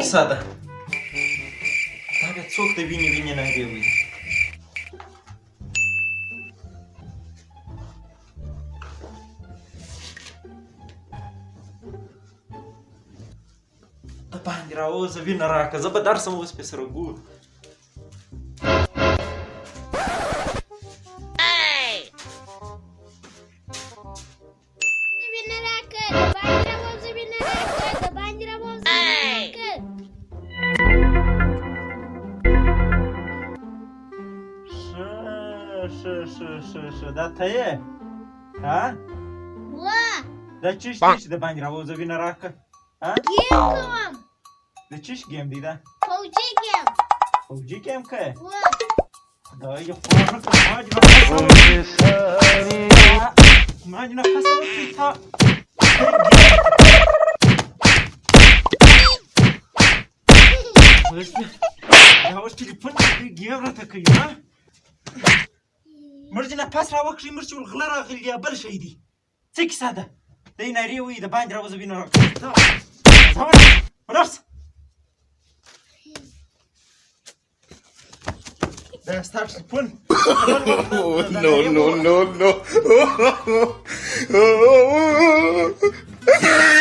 کیسه ده؟ دا بیا څوک د وینې وینې نارې وایي؟ د باندې راووځه وینه راکړه، زه به درسم اوس پې سره ګورو. دا ته یې؟ ها؟ دا چیش دی چې د باندې راووځه وینه راکړه؟ گیم کوم. د چیش گیم دی دا؟ پوجی گیم. پوجی گیم که؟ خدای خواهر که ماج نفسه وکړي ماج نفسه وکړي تا دا اوس ټلیفون ګیم راته کوي ها مرجې نفس راوکړي مرچې ول غله راغلي یا بل شی دي څه کیسه ده دی نارې وایي د باندې راوځه وینه راکړي ولاړ ده ستا ټلیفون No.